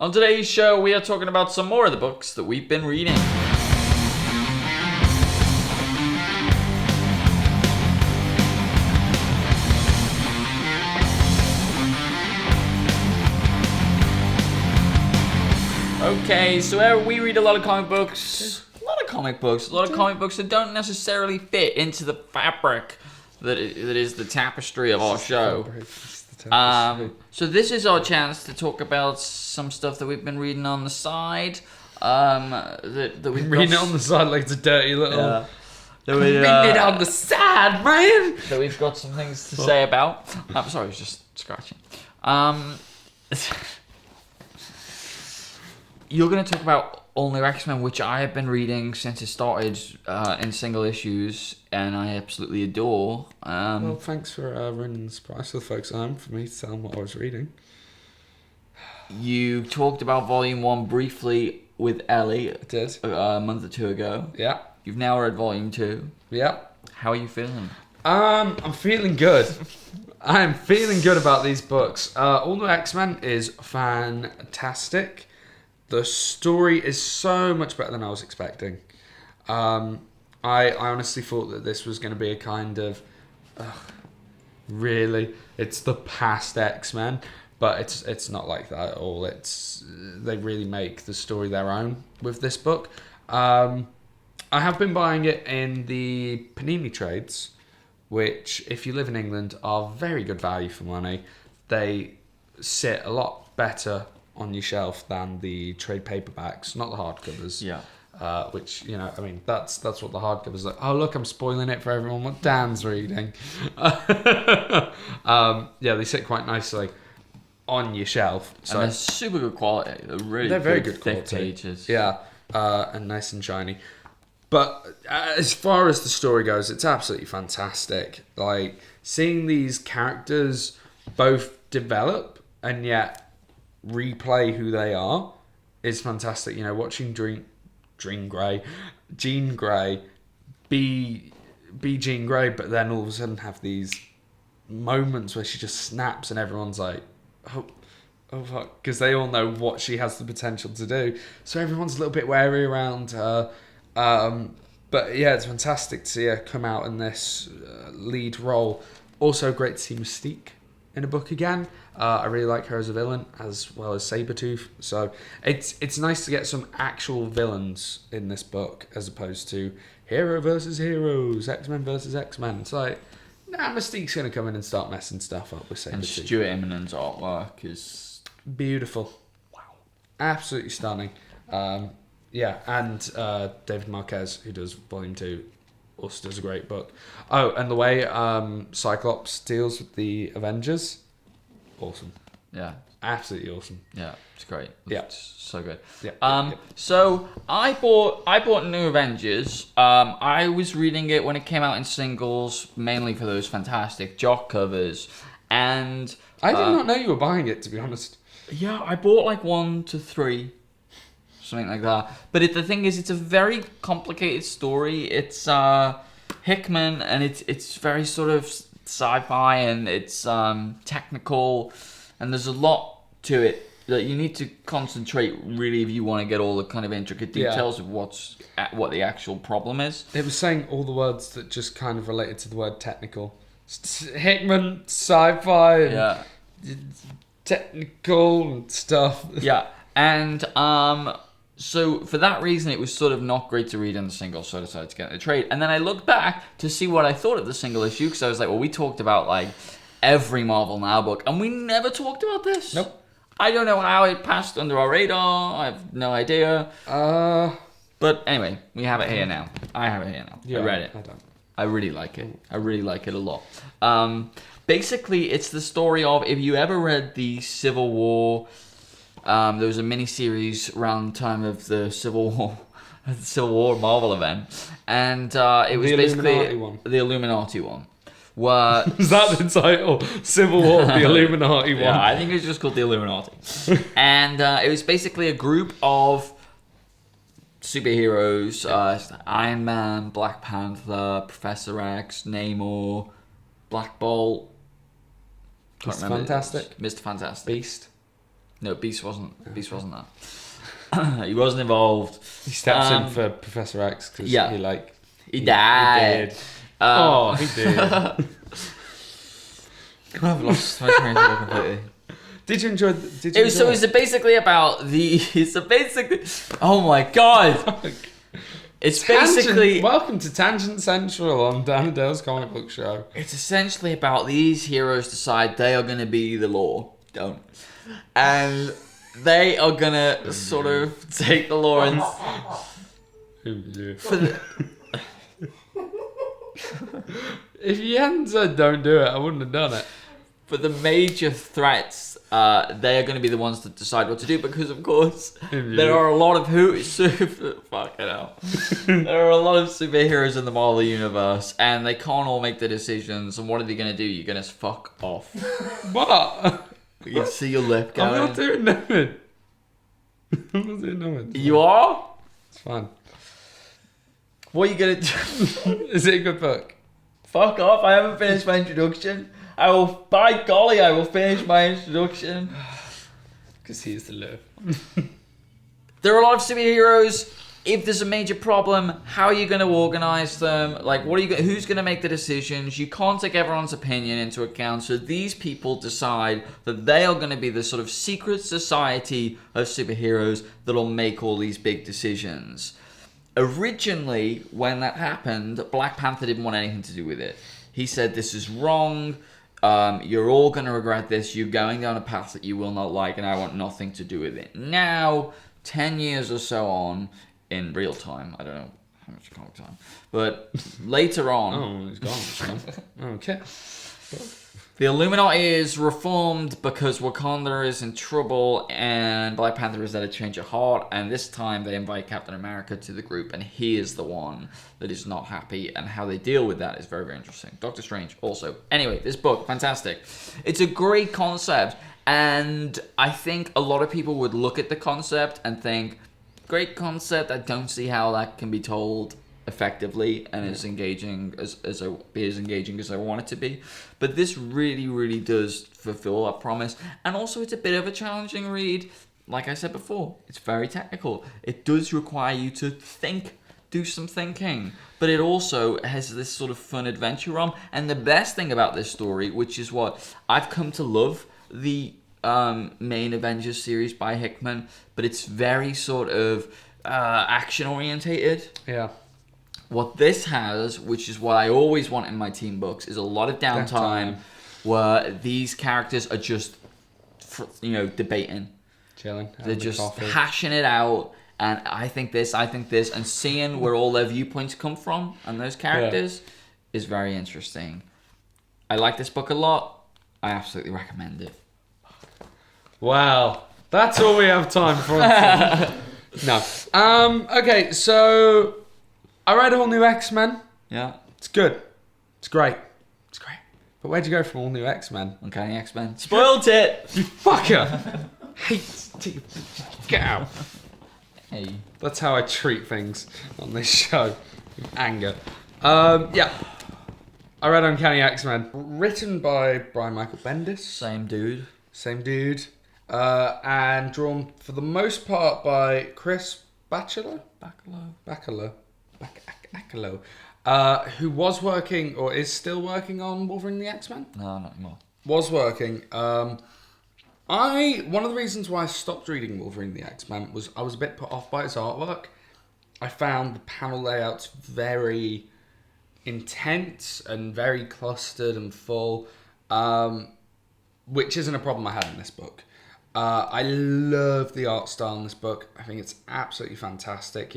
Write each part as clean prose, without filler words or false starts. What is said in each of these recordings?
On today's show, we are talking about some more of the books that we've been reading. Okay, so we read a lot of comic books. A lot of comic books that don't necessarily fit into the fabric that is the tapestry of our show. So this is our chance to talk about some stuff that we've been reading on the side. That we've reading it on the side like it's a dirty little. Yeah. Reading it on the side, man. That we've got some things to say about. I'm sorry, I was just scratching. You're going to talk about All New X-Men, which I have been reading since it started in single issues, and I absolutely adore. Well, thanks for ruining the surprise for the folks at home for me to tell them what I was reading. You talked about Volume 1 briefly with Ellie. I did. A month or two ago. Yeah. You've now read Volume 2. Yeah. How are you feeling? I'm feeling good. I'm feeling good about these books. All New X-Men is fantastic. The story is so much better than I was expecting. I honestly thought that this was going to be a kind of... really? It's the past X-Men. But it's not like that at all. They really make the story their own with this book. I have been buying it in the Panini trades, which, if you live in England, are very good value for money. They sit a lot better on your shelf than the trade paperbacks, not the hardcovers. Yeah. Which, that's what the hardcovers are. Oh, look, I'm spoiling it for everyone what Dan's reading. They sit quite nicely on your shelf. So, and they're super good quality. They're very good thick quality. Pages. Yeah, and nice and shiny. But as far as the story goes, it's absolutely fantastic. Like, seeing these characters both develop and yet replay who they are is fantastic. Watching Jean Grey be Jean Grey, but then all of a sudden have these moments where she just snaps and everyone's like, oh fuck, because they all know what she has the potential to do. So everyone's a little bit wary around her. But yeah, it's fantastic to see her come out in this lead role. Also great to see Mystique in a book again. I really like her as a villain, as well as Sabretooth. So it's nice to get some actual villains in this book, as opposed to hero versus heroes, X-Men versus X-Men. It's like, Mystique's going to come in and start messing stuff up with Sabretooth. And Stuart Immonen's artwork is beautiful. Wow. Absolutely stunning. And David Marquez, who does Volume 2, also does a great book. Oh, and the way Cyclops deals with the Avengers, awesome. Yeah. Absolutely awesome. Yeah, it's great. It's so good. Yeah. So I bought New Avengers. I was reading it when it came out in singles, mainly for those fantastic jock covers. And I did not know you were buying it, to be honest. Yeah, I bought like 1 to 3. Something like that. But the thing is, it's a very complicated story. It's Hickman, and it's very sort of sci-fi, and it's technical, and there's a lot to it that you need to concentrate really if you want to get all the kind of intricate details of what the actual problem is. It was saying all the words that just kind of related to the word technical. Hickman, sci-fi, and technical and stuff. Yeah, and so for that reason, it was sort of not great to read in the single, so I decided to get in the trade. And then I looked back to see what I thought of the single issue, because I was like, well, we talked about like every Marvel Now book, and we never talked about this. Nope. I don't know how it passed under our radar. I have no idea. But anyway, we have it here now. I have it here now. Yeah, I read it. I don't. I really like it. I really like it a lot. Basically, it's the story of, if you ever read the Civil War... there was a mini-series around the time of the Civil War Marvel event, and it was basically the Illuminati one. Is that the title? Civil War, the Illuminati one? Yeah, I think it was just called the Illuminati. And it was basically a group of superheroes, Iron Man, Black Panther, Professor X, Namor, Black Bolt, Mr. Fantastic, Mr. Fantastic, Beast. No, Beast wasn't. Beast wasn't that. He wasn't involved. He steps in for Professor X because Yeah. he died. did. He did. I've lost my train of thought completely. Did you enjoy? It's basically about the. It's basically. Oh my god! It's basically. Welcome to Tangent Central on Dan and Dale's comic book show. It's essentially about these heroes decide they are going to be the law. Don't. And they are going to sort of take the law and. For the, if you hadn't said don't do it, I wouldn't have done it. for the major threats, they are going to be the ones that decide what to do because, of course, there are a lot of fucking hell. There are a lot of superheroes in the Marvel universe, and they can't all make the decisions. And what are they going to do? You're going to fuck off. What? You can see your lip going. I'm not doing nothing. I'm not doing nothing. You are? It's fine. What are you going to do? Is it a good book? Fuck off, I haven't finished my introduction. By golly, I will finish my introduction. Because he's the love. There are a lot of superheroes. If there's a major problem, how are you going to organize them? Like, who's going to make the decisions? You can't take everyone's opinion into account. So these people decide that they are going to be the sort of secret society of superheroes that'll make all these big decisions. Originally, when that happened, Black Panther didn't want anything to do with it. He said, this is wrong. You're all going to regret this. You're going down a path that you will not like, and I want nothing to do with it. Now, 10 years or so on, in real time, I don't know how much comic time, but later on... Oh, he's gone. Okay. The Illuminati is reformed because Wakanda is in trouble and Black Panther is at a change of heart, and this time they invite Captain America to the group, and he is the one that is not happy, and how they deal with that is very, very interesting. Doctor Strange also. Anyway, this book, fantastic. It's a great concept, and I think a lot of people would look at the concept and think, great concept, I don't see how that can be told effectively and as engaging as I want it to be, but this really does fulfill that promise. And also, it's a bit of a challenging read. Like I said before, it's very technical. It does require you to think, do some thinking, but it also has this sort of fun adventure on. And the best thing about this story, which is what I've come to love, the main Avengers series by Hickman, but it's very sort of action orientated. Yeah. What this has, which is what I always want in my team books, is a lot of downtime where these characters are just, debating. Chilling. They're just hashing it out. And I think this, and seeing where all their viewpoints come from and those characters is very interesting. I like this book a lot. I absolutely recommend it. Wow. That's all we have time for. No. Okay, so I read All New X-Men. Yeah. It's good. It's great. It's great. But where'd you go from All New X-Men? Uncanny XMen. Spoiled it! You fucker! Hate. Get out. Hey. That's how I treat things on this show. With anger. Yeah. I read Uncanny X-Men. Written by Brian Michael Bendis. Same dude. Same dude. And drawn for the most part by Chris Bachalo, who was working or is still working on Wolverine and the X-Men. No, not anymore. Was working. One of the reasons why I stopped reading Wolverine and the X-Men was I was a bit put off by its artwork. I found the panel layouts very intense and very clustered and full, which isn't a problem I had in this book. I love the art style in this book. I think it's absolutely fantastic.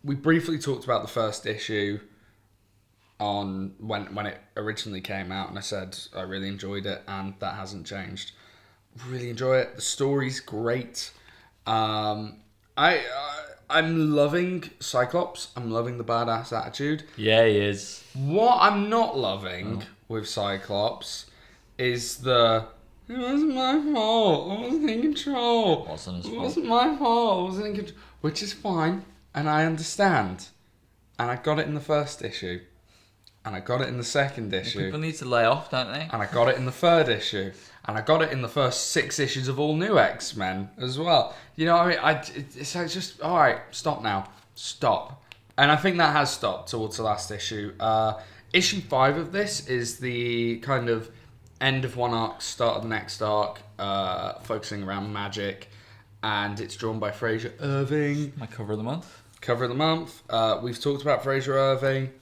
We briefly talked about the first issue on when it originally came out, and I said I really enjoyed it, and that hasn't changed. Really enjoy it. The story's great. I'm loving Cyclops. I'm loving the badass attitude. Yeah, he is. What I'm not loving with Cyclops is it wasn't my fault. I wasn't in control. Wasn't his fault. It wasn't my fault. I wasn't in control. Which is fine, and I understand. And I got it in the first issue. and I got it in the second issue. People need to lay off, don't they? And I got it in the third issue. And I got it in the first 6 issues of all new X-Men as well. You know what I mean? It's just, all right, stop now. Stop. And I think that has stopped towards the last issue. Issue 5 of this is the kind of end of one arc, start of the next arc, focusing around magic. And it's drawn by Fraser Irving. My cover of the month. Cover of the month. We've talked about Fraser Irving.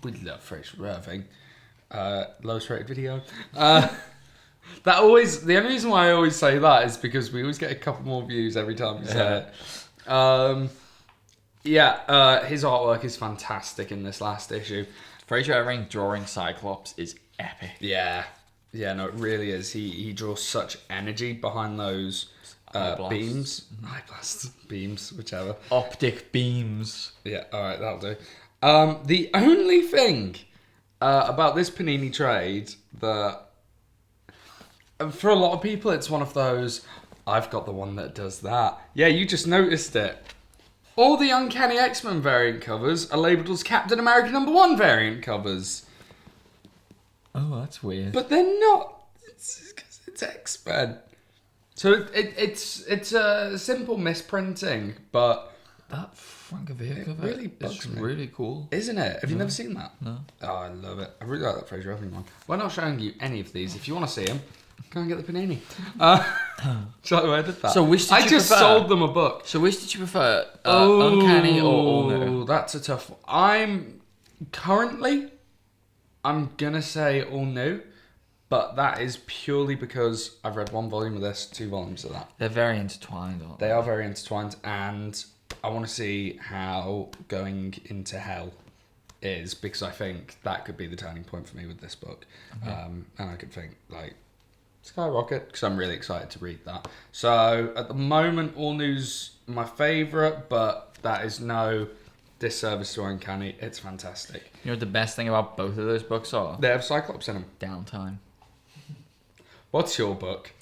We love Fraser Irving. Lowest rated video. The only reason why I always say that is because we always get a couple more views every time we say it. His artwork is fantastic in this last issue. Fraser Irving drawing Cyclops is epic. Yeah, no, it really is. He draws such energy behind those beams. Eye blasts, beams, whichever. Optic beams. Yeah, alright, that'll do. The only thing about this Panini trade that, for a lot of people, it's one of those, I've got the one that does that. Yeah, you just noticed it. All the Uncanny XMen variant covers are labelled as Captain America #1 variant covers. Oh, that's weird. But they're not. It's X-Men. So it's a simple misprinting, but that Francavilla cover really bugs is me. really cool. Isn't it? Have you never seen that? No. Oh, I love it. I really like that Fraser Irving one. We're not showing you any of these. If you want to see them, go and get the Panini. So I did that. So which did I you just prefer? sold them a book. So which did you prefer? Uncanny or all new? That's a tough one. I'm gonna say all new, but that is purely because I've read 1 volume of this, 2 volumes of that. They're very intertwined, aren't they? They are very intertwined, and I want to see how Going Into Hell is, because I think that could be the turning point for me with this book. Okay. And I could think, like, skyrocket, because I'm really excited to read that. So, at the moment, All New's my favourite, but that is no disservice to Uncanny. It's fantastic. You know what the best thing about both of those books are? They have Cyclops in them. Downtime. What's your book?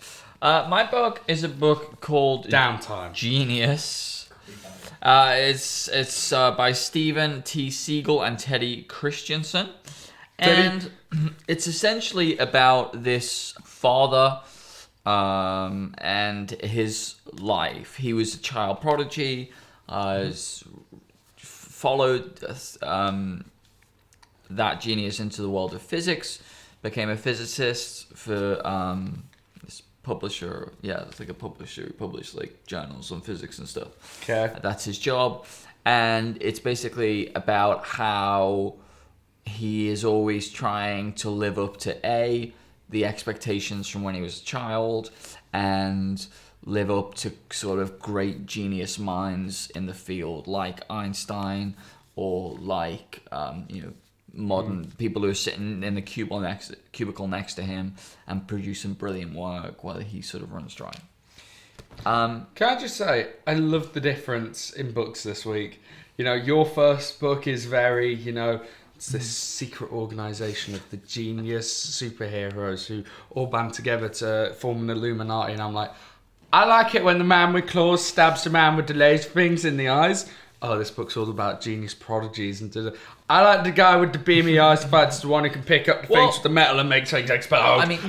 My book is a book called Downtime. Genius. It's by Stephen T. Siegel and Teddy Christensen. And it's essentially about this father and his life. He was a child prodigy, followed that genius into the world of physics, became a physicist for this publisher. Yeah, it's like a publisher who published like journals on physics and stuff. Okay. That's his job. And it's basically about how he is always trying to live up to the expectations from when he was a child, and live up to sort of great genius minds in the field, like Einstein, or like modern people who are sitting in the cubicle next to him and producing brilliant work while he sort of runs dry. Can I just say, I love the difference in books this week. You know, your first book is very, it's this secret organisation of the genius superheroes who all band together to form an Illuminati, and I'm like, I like it when the man with claws stabs the man with the laser things in the eyes. Oh, this book's all about genius prodigies and I like the guy with the beamy eyes, that's the one who can pick up the things with the metal and make things explode. I mean,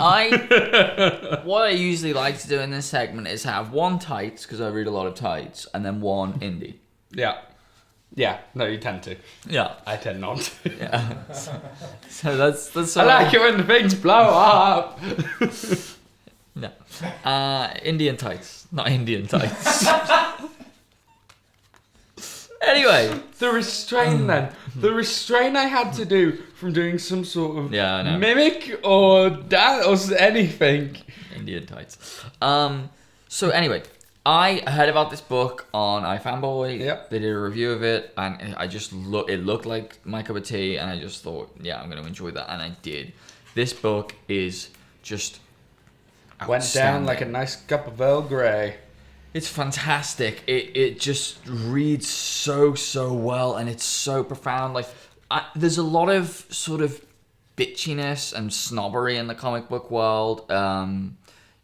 what I usually like to do in this segment is have one tights, because I read a lot of tights, and then one indie. Yeah, no, you tend to. Yeah. I tend not to. Yeah. So that's I like it when the things blow up. No. Indian tights, not Indian tights. Anyway. The restraint then. The restraint I had to do from doing some sort of mimic or dance or anything. Indian tights. So anyway, I heard about this book on iFanboy. Yep. They did a review of it, and I just it looked like my cup of tea, and I just thought, yeah, I'm going to enjoy that, and I did. This book is just went down like a nice cup of Earl Grey. It's fantastic. It just reads so well, and it's so profound. Like, there's a lot of sort of bitchiness and snobbery in the comic book world.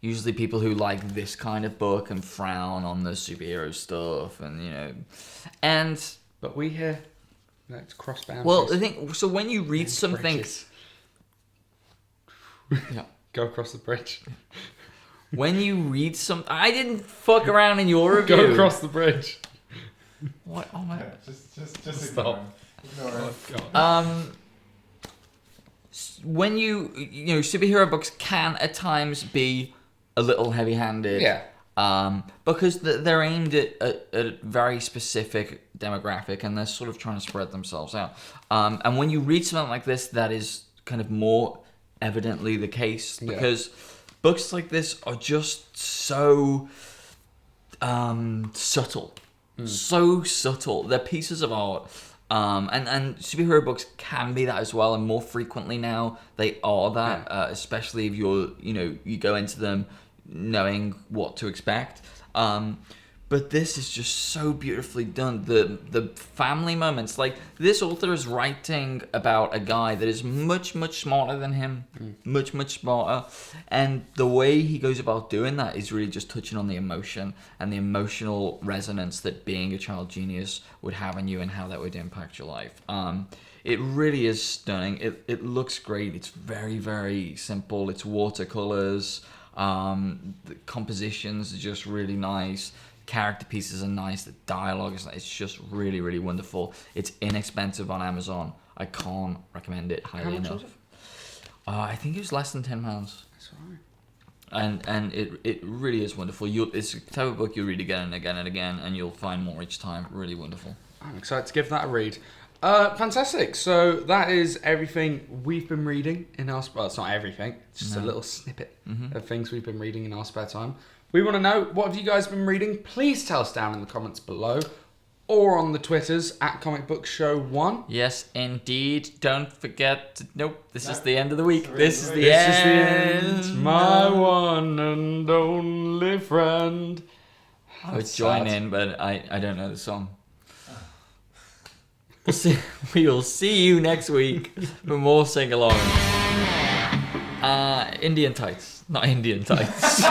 Usually people who like this kind of book and frown on the superhero stuff, and but we here. Let's cross boundaries. Well, the thing. So when you read something, Bridges. yeah. Go across the bridge. When you read something, I didn't fuck around in your review. Go across the bridge. What? Oh my. Yeah, just Stop. ignore it. Oh, God. When you know, superhero books can at times be a little heavy-handed. Yeah. Because they're aimed at a very specific demographic, and they're sort of trying to spread themselves out. And when you read something like this, that is kind of more evidently the case, because books like this are just so subtle. So subtle. They're pieces of art. And superhero books can be that as well, and more frequently now they are that, especially if you go into them knowing what to expect. But this is just so beautifully done. The family moments, like this author is writing about a guy that is much smarter than him, much smarter, and the way he goes about doing that is really just touching on the emotion and the emotional resonance that being a child genius would have on you and how that would impact your life. It really is stunning. It looks great. It's very simple. It's watercolors. The compositions are just really nice. Character pieces are nice. The dialogue is it's just really wonderful. It's inexpensive on Amazon. I can't recommend it highly enough. Was it? I think it was less than £10. That's right. And it really is wonderful. It's a type of book you'll read again and again and again, and you'll find more each time. Really wonderful. I'm excited to give that a read. Fantastic. So that is everything we've been reading in our... Well, it's not everything. It's just a little snippet of things we've been reading in our spare time. We want to know, what have you guys been reading? Please tell us down in the comments below, or on the Twitters at Comic Book Show 1. Yes, indeed. Don't forget to... Nope, this is the end of the week. This This is is the the end. My one and only friend. I would join in, but I don't know the song. We'll see you next week for more sing-along. Indian Tights. Not Indian Tights.